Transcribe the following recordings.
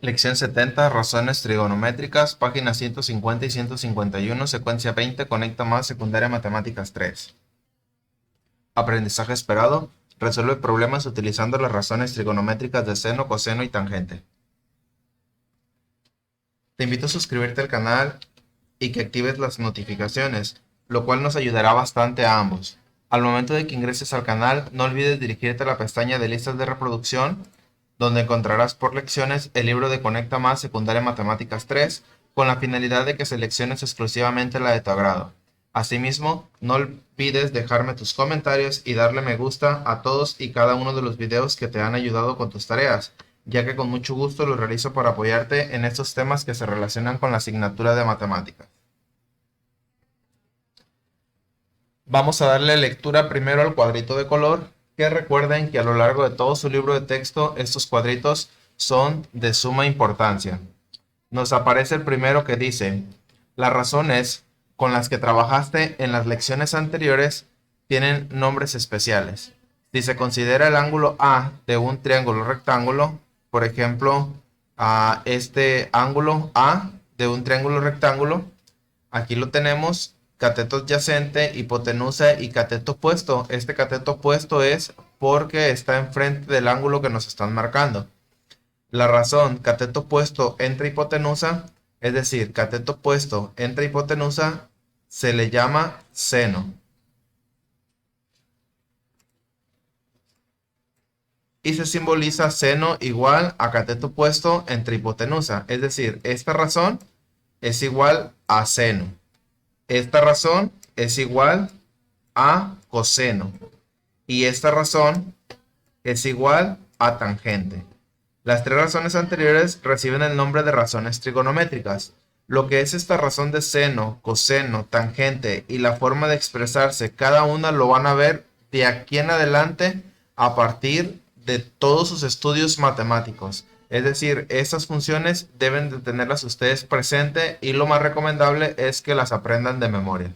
Lección 70, razones trigonométricas, páginas 150 y 151, secuencia 20, conecta más, secundaria matemáticas 3. Aprendizaje esperado, resuelve problemas utilizando las razones trigonométricas de seno, coseno y tangente. Te invito a suscribirte al canal y que actives las notificaciones, lo cual nos ayudará bastante a ambos. Al momento de que ingreses al canal, no olvides dirigirte a la pestaña de listas de reproducción, donde encontrarás por lecciones el libro de Conecta Más Secundaria Matemáticas 3, con la finalidad de que selecciones exclusivamente la de tu agrado. Asimismo, no olvides dejarme tus comentarios y darle me gusta a todos y cada uno de los videos que te han ayudado con tus tareas, ya que con mucho gusto los realizo para apoyarte en estos temas que se relacionan con la asignatura de matemáticas. Vamos a darle lectura primero al cuadrito de color, que recuerden que a lo largo de todo su libro de texto estos cuadritos son de suma importancia. Nos aparece el primero que dice: las razones con las que trabajaste en las lecciones anteriores tienen nombres especiales. Si se considera el ángulo A de un triángulo rectángulo, por ejemplo, a este ángulo A de un triángulo rectángulo, aquí lo tenemos, cateto adyacente, hipotenusa y cateto opuesto. Este cateto opuesto es porque está enfrente del ángulo que nos están marcando. La razón cateto opuesto entre hipotenusa, es decir, cateto opuesto entre hipotenusa, se le llama seno. Y se simboliza seno igual a cateto opuesto entre hipotenusa. Es decir, esta razón es igual a seno. Esta razón es igual a coseno. Y esta razón es igual a tangente. Las tres razones anteriores reciben el nombre de razones trigonométricas. Lo que es esta razón de seno, coseno, tangente y la forma de expresarse cada una lo van a ver de aquí en adelante a partir de todos sus estudios matemáticos. Es decir, estas funciones deben de tenerlas ustedes presente y lo más recomendable es que las aprendan de memoria.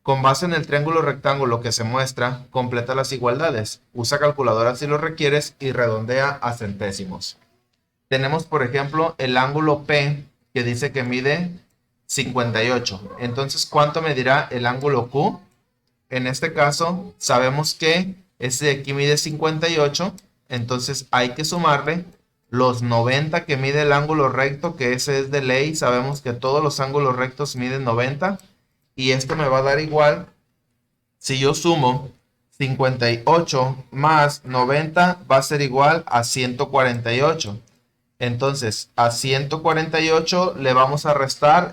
Con base en el triángulo rectángulo que se muestra, completa las igualdades. Usa calculadora si lo requieres y redondea a centésimos. Tenemos, por ejemplo, el ángulo P que dice que mide 58. Entonces, ¿cuánto medirá el ángulo Q? En este caso, sabemos que este de aquí mide 58. Entonces, hay que sumarle los 90 que mide el ángulo recto, que ese es de ley. Sabemos que todos los ángulos rectos miden 90. Y esto me va a dar igual, si yo sumo 58 más 90 va a ser igual a 148. Entonces a 148 le vamos a restar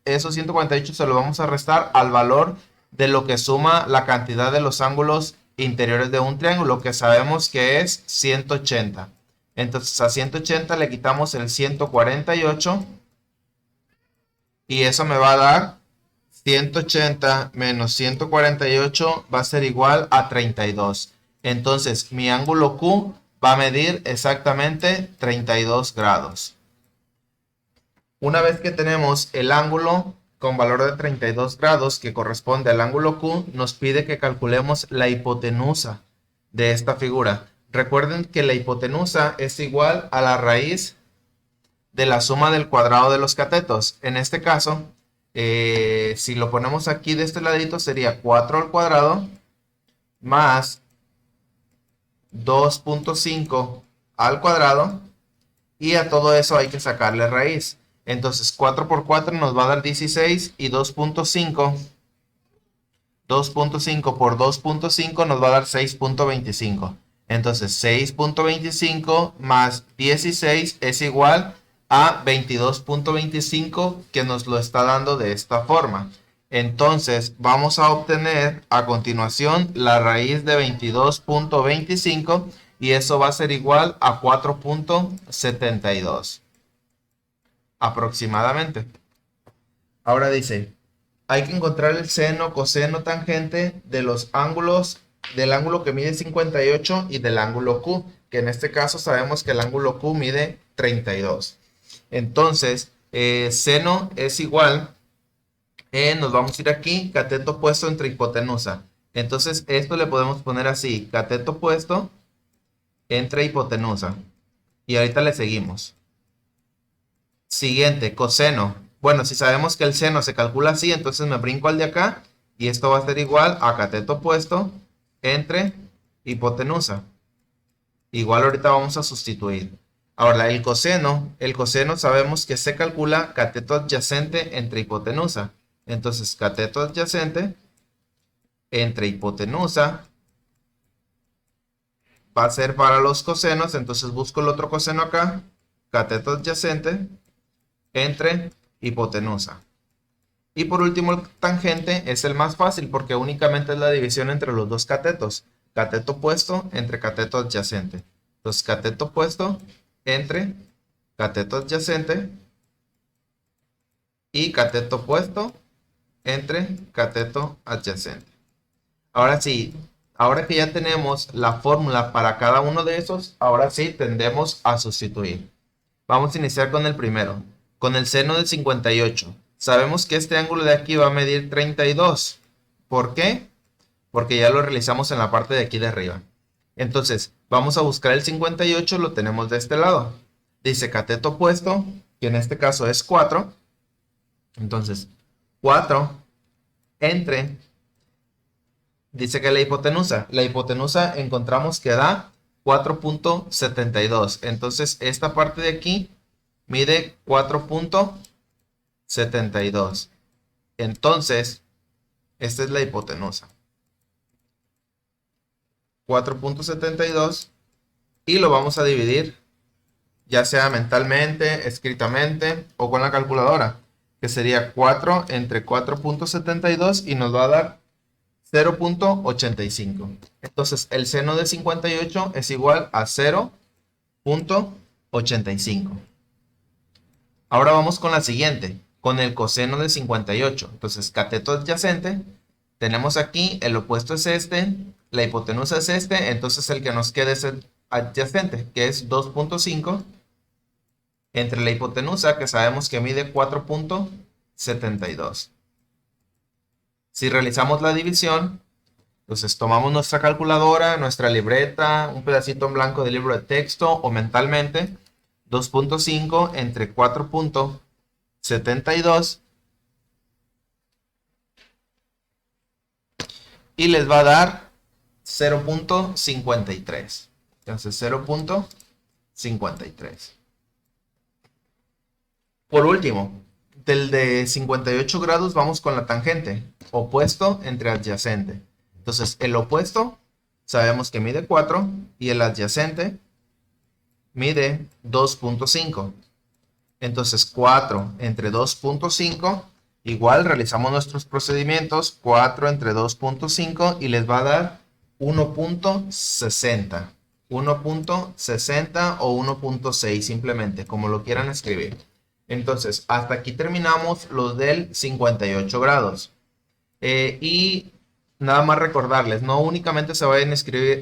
esos 148 se lo vamos a restar al valor de lo que suma la cantidad de los ángulos interiores de un triángulo, que sabemos que es 180. Entonces a 180 le quitamos el 148 y eso me va a dar 180 menos 148 va a ser igual a 32. Entonces, mi ángulo Q va a medir exactamente 32 grados. Una vez que tenemos el ángulo con valor de 32 grados que corresponde al ángulo Q, nos pide que calculemos la hipotenusa de esta figura. Recuerden que la hipotenusa es igual a la raíz de la suma del cuadrado de los catetos. En este caso, si lo ponemos aquí de este ladito, sería 4 al cuadrado más 2.5 al cuadrado, y a todo eso hay que sacarle raíz. Entonces 4 por 4 nos va a dar 16 y 2.5 por 2.5 nos va a dar 6.25. Entonces 6.25 más 16 es igual a 22.25, que nos lo está dando de esta forma. Entonces vamos a obtener a continuación la raíz de 22.25 y eso va a ser igual a 4.72 aproximadamente. Ahora dice, hay que encontrar el seno, coseno, tangente de los ángulos, del ángulo que mide 58 y del ángulo Q, que en este caso sabemos que el ángulo Q mide 32. Entonces, seno es igual, nos vamos a ir aquí, cateto opuesto entre hipotenusa. Entonces, esto le podemos poner así, cateto opuesto entre hipotenusa. Y ahorita le seguimos. Siguiente, coseno. Bueno, si sabemos que el seno se calcula así, entonces me brinco al de acá y esto va a ser igual a cateto opuesto entre hipotenusa. Igual ahorita vamos a sustituir. Ahora, el coseno sabemos que se calcula cateto adyacente entre hipotenusa. Entonces, cateto adyacente entre hipotenusa va a ser para los cosenos. Entonces busco el otro coseno acá. Cateto adyacente entre hipotenusa. Y por último, el tangente es el más fácil porque únicamente es la división entre los dos catetos. Cateto opuesto entre cateto adyacente. Entonces, cateto opuesto entre cateto adyacente y cateto opuesto entre cateto adyacente. Ahora sí, ahora que ya tenemos la fórmula para cada uno de esos, ahora sí tendemos a sustituir. Vamos a iniciar con el primero, con el seno de 58. Sabemos que este ángulo de aquí va a medir 32. ¿Por qué? Porque ya lo realizamos en la parte de aquí de arriba. Entonces, vamos a buscar el 58, lo tenemos de este lado. Dice cateto opuesto, que en este caso es 4. Entonces, 4 entre, dice que la hipotenusa encontramos que da 4.72. Entonces, esta parte de aquí mide 4.72. Entonces, esta es la hipotenusa. 4.72 y lo vamos a dividir ya sea mentalmente, escritamente o con la calculadora, que sería 4 entre 4.72 y nos va a dar 0.85. Entonces el seno de 58 es igual a 0.85. Ahora vamos con la siguiente, con el coseno de 58. Entonces cateto adyacente, tenemos aquí el opuesto es este, la hipotenusa es este, entonces el que nos queda es el adyacente, que es 2.5 entre la hipotenusa, que sabemos que mide 4.72. Si realizamos la división, entonces tomamos nuestra calculadora, nuestra libreta, un pedacito en blanco de libro de texto o mentalmente, 2.5 entre 4.72 y les va a dar 0.53. Entonces 0.53. Por último, del de 58 grados vamos con la tangente, opuesto entre adyacente. Entonces, el opuesto sabemos que mide 4 y el adyacente mide 2.5. Entonces, 4 entre 2.5, igual realizamos nuestros procedimientos, 4 entre 2.5 y les va a dar 1.60. 1.60 o 1.6 simplemente, como lo quieran escribir. Entonces, hasta aquí terminamos los del 58 grados. Y nada más recordarles, no únicamente se vayan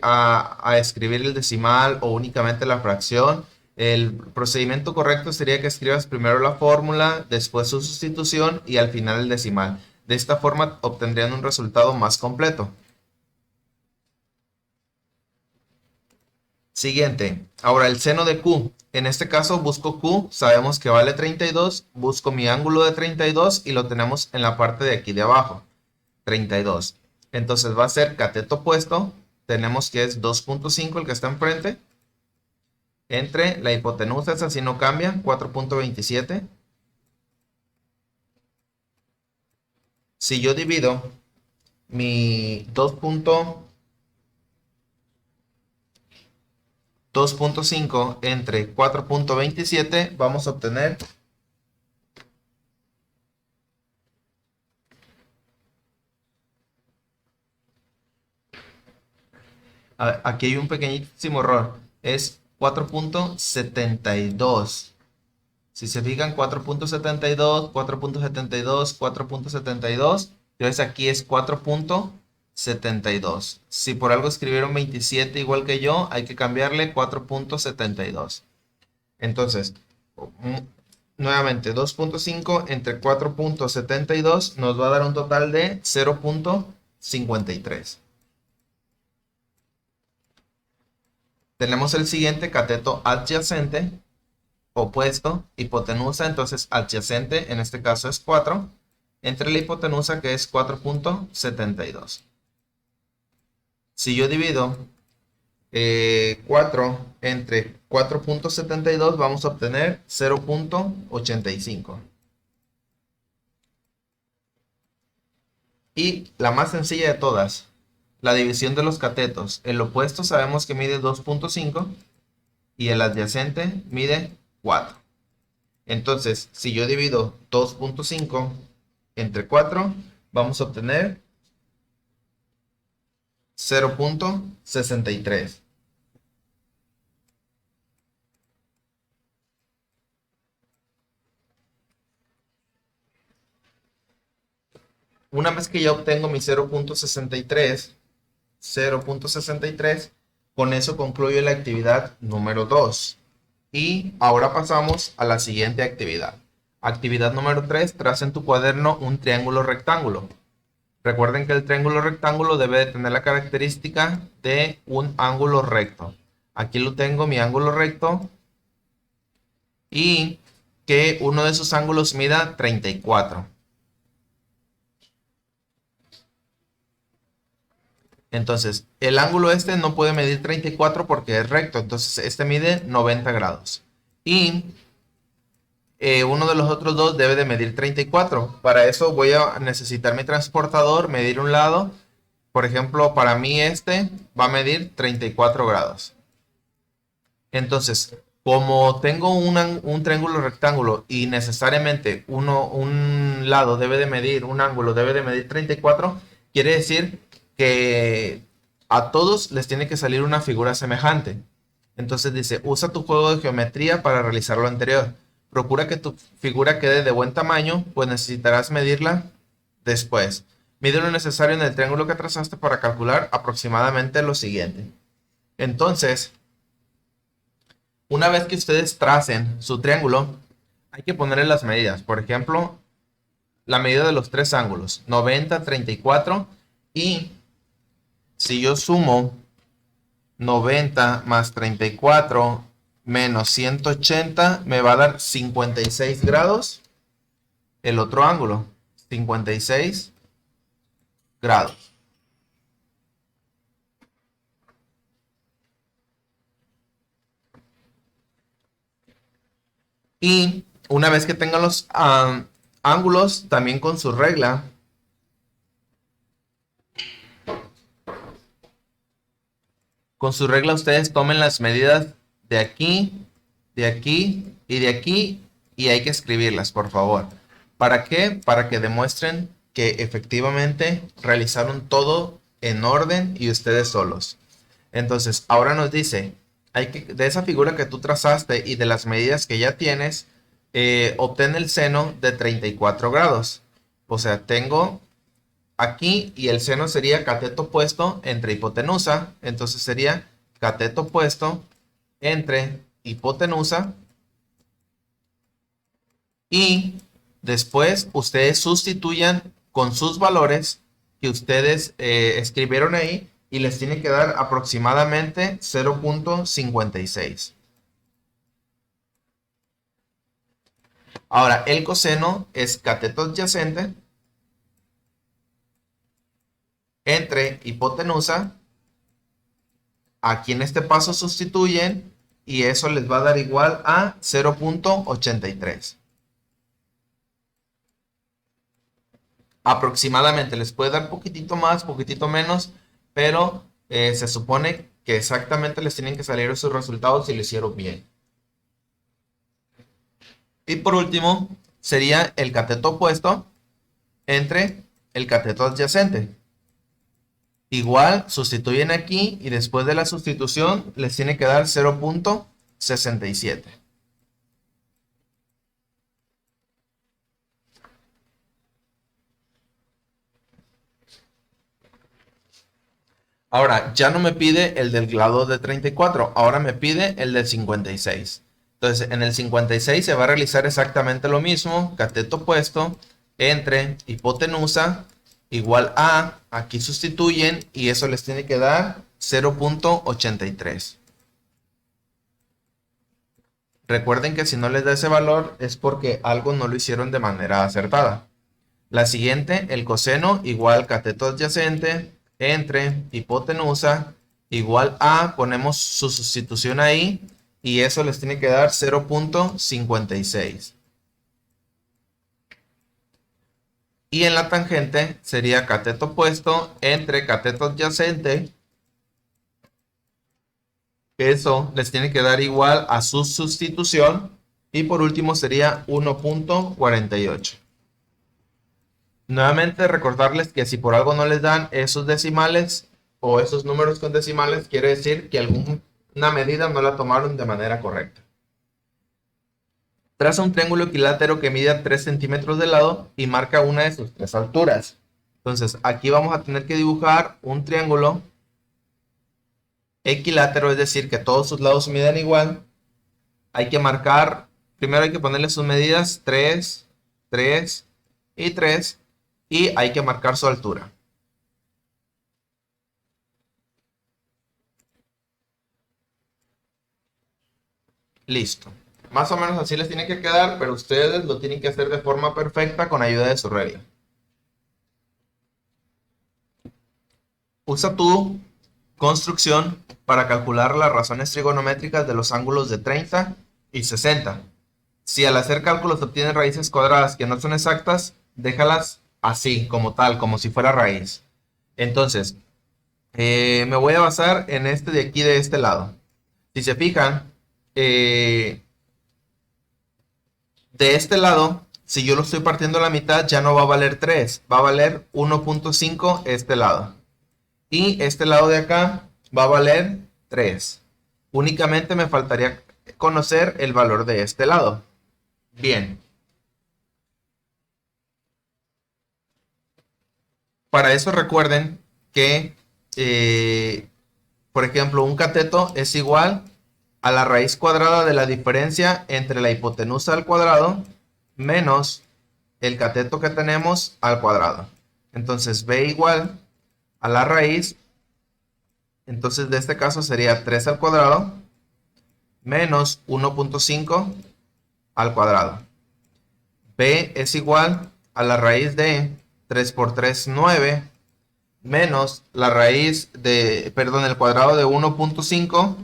a escribir el decimal o únicamente la fracción. El procedimiento correcto sería que escribas primero la fórmula, después su sustitución y al final el decimal. De esta forma obtendrían un resultado más completo. Siguiente, ahora el seno de Q. En este caso busco Q, sabemos que vale 32, busco mi ángulo de 32 y lo tenemos en la parte de aquí de abajo, 32. Entonces va a ser cateto opuesto, tenemos que es 2.5 el que está enfrente, entre la hipotenusa, esa sí no cambia, 4.27. Si yo divido mi 2.5 entre 4.27, vamos a obtener aquí hay un pequeñísimo error, es 4.72. Si se fijan, 4.72, 4.72, 4.72, entonces aquí es 4.72. Si por algo escribieron 27 igual que yo, hay que cambiarle 4.72. Entonces, nuevamente 2.5 entre 4.72 nos va a dar un total de 0.53. Tenemos el siguiente, cateto adyacente, opuesto, hipotenusa, entonces adyacente, en este caso es 4, entre la hipotenusa que es 4.72. Si yo divido 4 entre 4.72, vamos a obtener 0.85. Y la más sencilla de todas, la división de los catetos. El opuesto sabemos que mide 2.5 y el adyacente mide 4. Entonces, si yo divido 2.5 entre 4, vamos a obtener 0.63. Una vez que ya obtengo mi 0.63, con eso concluyo la actividad número 2. Y ahora pasamos a la siguiente actividad. Actividad número 3, traza en tu cuaderno un triángulo rectángulo. Recuerden que el triángulo rectángulo debe de tener la característica de un ángulo recto. Aquí lo tengo, mi ángulo recto, y que uno de sus ángulos mida 34. Entonces, el ángulo este no puede medir 34 porque es recto, entonces este mide 90 grados. Y uno de los otros dos debe de medir 34. Para eso voy a necesitar mi transportador, medir un lado. Por ejemplo, para mí este va a medir 34 grados. Entonces, como tengo un triángulo rectángulo y necesariamente un lado debe de medir, un ángulo debe de medir 34, quiere decir que a todos les tiene que salir una figura semejante. Entonces dice, usa tu juego de geometría para realizar lo anterior. Procura que tu figura quede de buen tamaño, pues necesitarás medirla después. Mide lo necesario en el triángulo que trazaste para calcular aproximadamente lo siguiente. Entonces, una vez que ustedes tracen su triángulo, hay que ponerle las medidas. Por ejemplo, la medida de los tres ángulos, 90, 34, y si yo sumo 90 más 34 menos 180, me va a dar 56 grados el otro ángulo, 56 grados. Y una vez que tengan los ángulos, también con su regla, ustedes tomen las medidas de aquí, de aquí y de aquí, y hay que escribirlas, por favor. ¿Para qué? Para que demuestren que efectivamente realizaron todo en orden y ustedes solos. Entonces, ahora nos dice, de esa figura que tú trazaste y de las medidas que ya tienes, obtén el seno de 34 grados. O sea, tengo aquí y el seno sería cateto opuesto entre hipotenusa. Entonces sería cateto opuesto entre hipotenusa. Y después ustedes sustituyan con sus valores que ustedes escribieron ahí y les tiene que dar aproximadamente 0.56. Ahora, el coseno es cateto adyacente entre hipotenusa. Aquí en este paso sustituyen y eso les va a dar igual a 0.83. Aproximadamente les puede dar poquitito más, poquitito menos, pero se supone que exactamente les tienen que salir esos resultados si lo hicieron bien. Y por último, sería el cateto opuesto entre el cateto adyacente. Igual, sustituyen aquí y después de la sustitución les tiene que dar 0.67. Ahora, ya no me pide el del lado de 34, ahora me pide el del 56. Entonces, en el 56 se va a realizar exactamente lo mismo, cateto opuesto entre hipotenusa igual a, aquí sustituyen y eso les tiene que dar 0.83. Recuerden que si no les da ese valor es porque algo no lo hicieron de manera acertada. La siguiente, el coseno igual cateto adyacente entre hipotenusa igual a, ponemos su sustitución ahí y eso les tiene que dar 0.56. Y en la tangente sería cateto opuesto entre cateto adyacente. Eso les tiene que dar igual a su sustitución. Y por último sería 1.48. Nuevamente recordarles que si por algo no les dan esos decimales o esos números con decimales, quiere decir que alguna medida no la tomaron de manera correcta. Traza un triángulo equilátero que mida 3 centímetros de lado y marca una de sus tres alturas. Entonces aquí vamos a tener que dibujar un triángulo equilátero, es decir, que todos sus lados miden igual. Hay que marcar, primero hay que ponerle sus medidas 3, 3 y 3 y hay que marcar su altura. Listo. Más o menos así les tiene que quedar, pero ustedes lo tienen que hacer de forma perfecta con ayuda de su regla. Usa tu construcción para calcular las razones trigonométricas de los ángulos de 30 y 60. Si al hacer cálculos obtienes raíces cuadradas que no son exactas, déjalas así, como tal, como si fuera raíz. Entonces, me voy a basar en este de aquí, de este lado. Si se fijan, de este lado, si yo lo estoy partiendo a la mitad, ya no va a valer 3, va a valer 1.5 este lado. Y este lado de acá va a valer 3. Únicamente me faltaría conocer el valor de este lado. Bien. Para eso recuerden que, por ejemplo, un cateto es igual a la raíz cuadrada de la diferencia entre la hipotenusa al cuadrado menos el cateto que tenemos al cuadrado. Entonces b igual a la raíz, entonces de este caso sería 3 al cuadrado menos 1.5 al cuadrado. B es igual a la raíz de 3 por 3, 9, menos la raíz de, perdón, el cuadrado de 1.5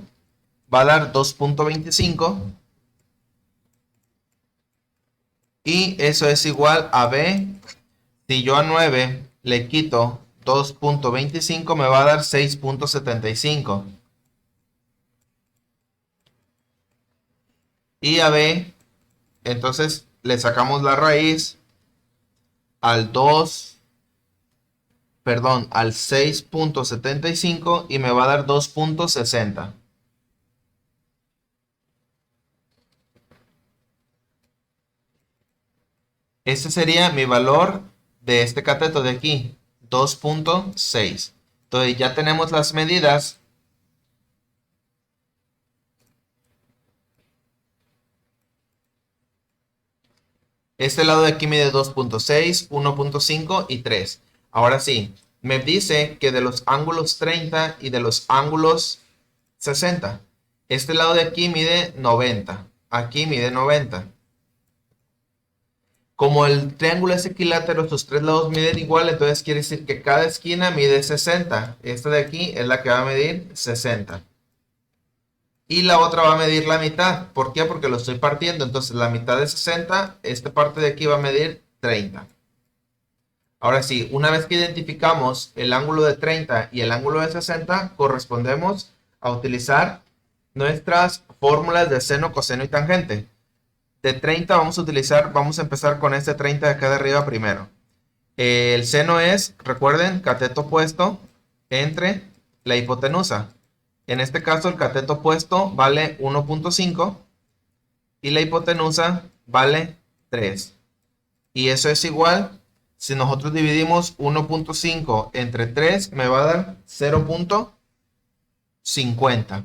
va a dar 2.25 y eso es igual a B. Si yo a 9 le quito 2.25 me va a dar 6.75 y a B, entonces le sacamos la raíz al 2, perdón, al 6.75 y me va a dar 2.60. Este sería mi valor de este cateto de aquí, 2.6. Entonces ya tenemos las medidas. Este lado de aquí mide 2.6, 1.5 y 3. Ahora sí, me dice que de los ángulos 30 y de los ángulos 60. Este lado de aquí mide 90. Aquí mide 90. Como el triángulo es equilátero, sus tres lados miden igual, entonces quiere decir que cada esquina mide 60. Esta de aquí es la que va a medir 60. Y la otra va a medir la mitad. ¿Por qué? Porque lo estoy partiendo. Entonces la mitad de 60, esta parte de aquí va a medir 30. Ahora sí, una vez que identificamos el ángulo de 30 y el ángulo de 60, correspondemos a utilizar nuestras fórmulas de seno, coseno y tangente. De 30 vamos a empezar con este 30 de acá de arriba primero. El seno es, recuerden, cateto opuesto entre la hipotenusa. En este caso el cateto opuesto vale 1.5 y la hipotenusa vale 3. Y eso es igual, si nosotros dividimos 1.5 entre 3 me va a dar 0.50.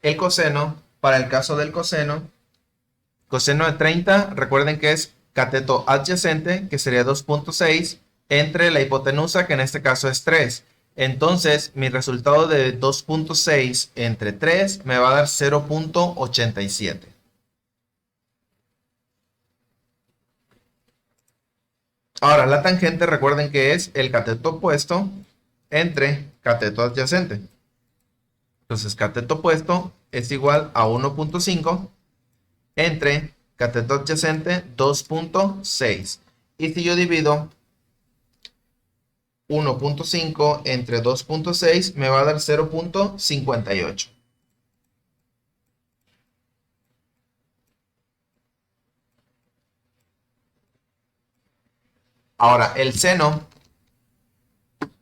el coseno, para el caso del coseno de 30, recuerden que es cateto adyacente, que sería 2.6, entre la hipotenusa, que en este caso es 3. Entonces, mi resultado de 2.6 entre 3 me va a dar 0.87. Ahora, la tangente, recuerden que es el cateto opuesto entre cateto adyacente. Entonces, cateto opuesto es igual a 1.5 entre cateto adyacente 2.6. Y si yo divido 1.5 entre 2.6, me va a dar 0.58. Ahora, el seno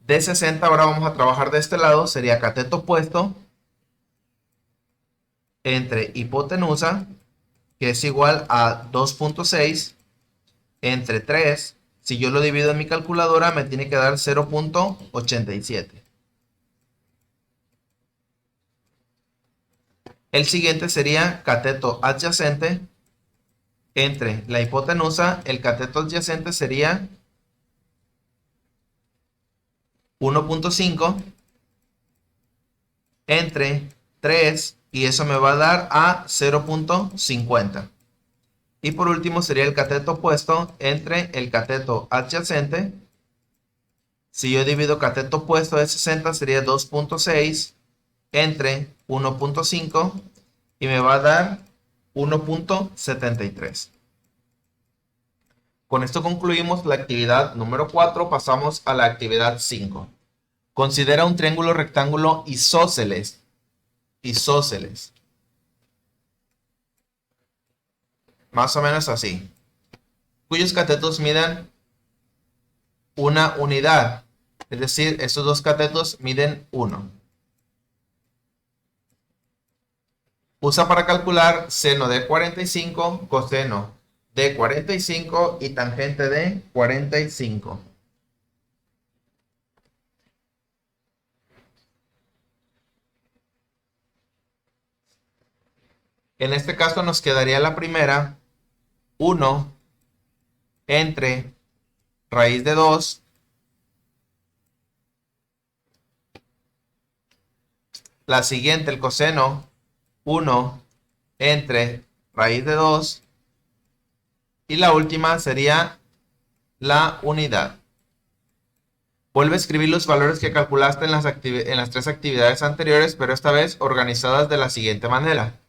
de 60, ahora vamos a trabajar de este lado, sería cateto opuesto entre hipotenusa, que es igual a 2.6 entre 3. Si yo lo divido en mi calculadora, me tiene que dar 0.87. El siguiente sería cateto adyacente entre la hipotenusa. El cateto adyacente sería 1.5 entre 3, y eso me va a dar a 0.50. Y por último sería el cateto opuesto entre el cateto adyacente. Si yo divido cateto opuesto de 60, sería 2.6 entre 1.5 y me va a dar 1.73. Con esto concluimos la actividad número 4, pasamos a la actividad 5. Considera un triángulo rectángulo isósceles. Más o menos así. Cuyos catetos midan una unidad. Es decir, estos dos catetos miden 1. Usa para calcular seno de 45, coseno de 45 y tangente de 45. En este caso nos quedaría la primera, 1 entre raíz de 2 la siguiente, el coseno, 1 entre raíz de 2 y la última sería la unidad. Vuelve a escribir los valores que calculaste en las tres actividades anteriores, pero esta vez organizadas de la siguiente manera.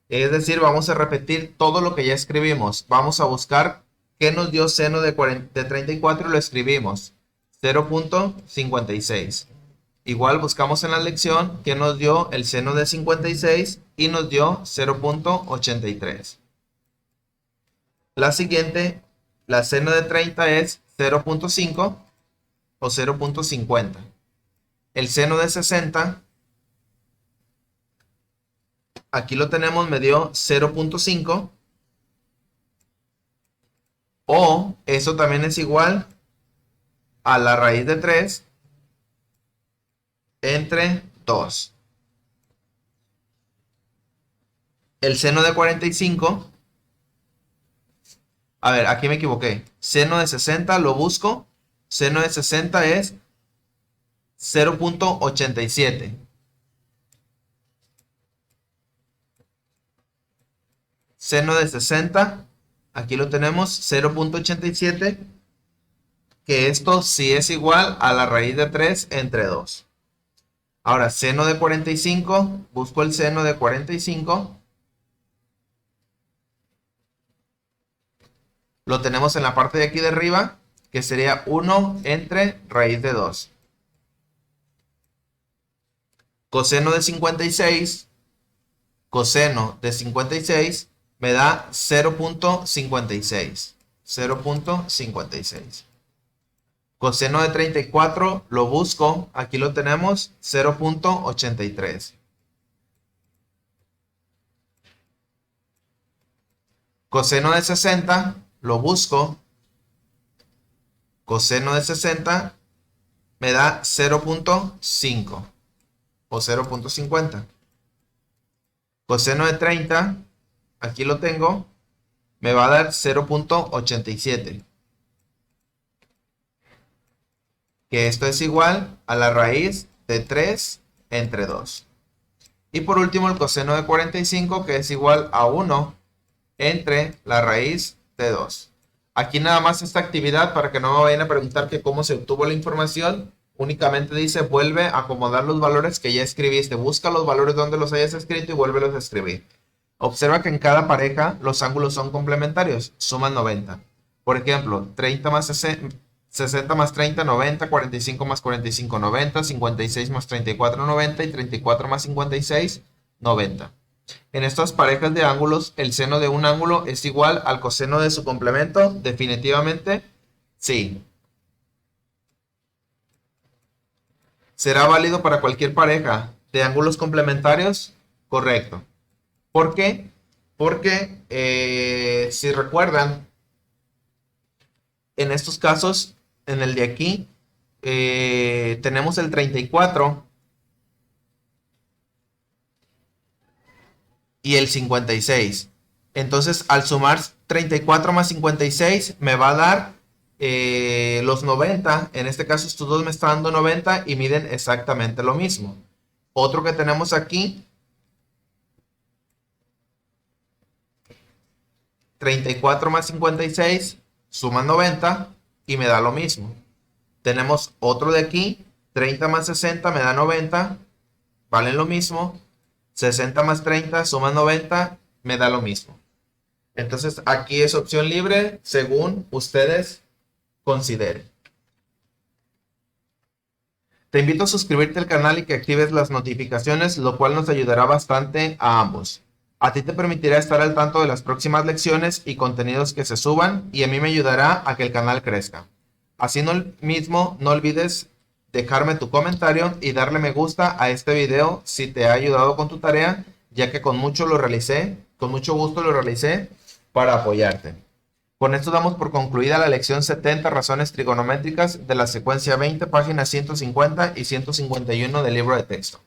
Es decir, vamos a repetir todo lo que ya escribimos. Vamos a buscar qué nos dio seno de 34 y lo escribimos. 0.56. Igual buscamos en la lección qué nos dio el seno de 56 y nos dio 0.83. La siguiente, la seno de 30 es 0.5 o 0.50. El seno de 60, aquí lo tenemos, me dio 0.5, o eso también es igual a la raíz de 3 entre 2. El seno de 45, a ver, aquí me equivoqué. Seno de 60 lo busco. Seno de 60 es 0.87. Seno de 60, aquí lo tenemos, 0.87, que esto sí es igual a la raíz de 3 entre 2. Ahora, seno de 45, busco el seno de 45. Lo tenemos en la parte de aquí de arriba, que sería 1 entre raíz de 2. Coseno de 56, coseno de 56 me da 0.56. 0.56. Coseno de 34 lo busco, aquí lo tenemos, 0.83. Coseno de 60 lo busco, coseno de 60 me da 0.5 o 0.50. Coseno de 30, aquí lo tengo, me va a dar 0.87. Que esto es igual a la raíz de 3 entre 2. Y por último el coseno de 45, que es igual a 1 entre la raíz de 2. Aquí nada más esta actividad, para que no me vayan a preguntar que cómo se obtuvo la información, únicamente dice vuelve a acomodar los valores que ya escribiste. Busca los valores donde los hayas escrito y vuélvelos a escribir. Observa que en cada pareja los ángulos son complementarios, suman 90. Por ejemplo, 30 más 60 más 30, 90, 45 más 45, 90, 56 más 34, 90 y 34 más 56, 90. En estas parejas de ángulos, el seno de un ángulo es igual al coseno de su complemento. Definitivamente, sí. ¿Será válido para cualquier pareja de ángulos complementarios? Correcto. ¿Por qué? Porque si recuerdan, en estos casos, en el de aquí, tenemos el 34 y el 56. Entonces, al sumar 34 más 56, me va a dar los 90. En este caso, estos dos me están dando 90 y miden exactamente lo mismo. Otro que tenemos aquí, 34 más 56, suma 90 y me da lo mismo. Tenemos otro de aquí, 30 más 60 me da 90, valen lo mismo. 60 más 30 suma 90, me da lo mismo. Entonces aquí es opción libre según ustedes consideren. Te invito a suscribirte al canal y que actives las notificaciones, lo cual nos ayudará bastante a ambos. A ti te permitirá estar al tanto de las próximas lecciones y contenidos que se suban, y a mí me ayudará a que el canal crezca. Así mismo, no olvides dejarme tu comentario y darle me gusta a este video si te ha ayudado con tu tarea, ya que con mucho gusto lo realicé para apoyarte. Con esto damos por concluida la lección 70, razones trigonométricas de la secuencia 20, páginas 150 y 151 del libro de texto.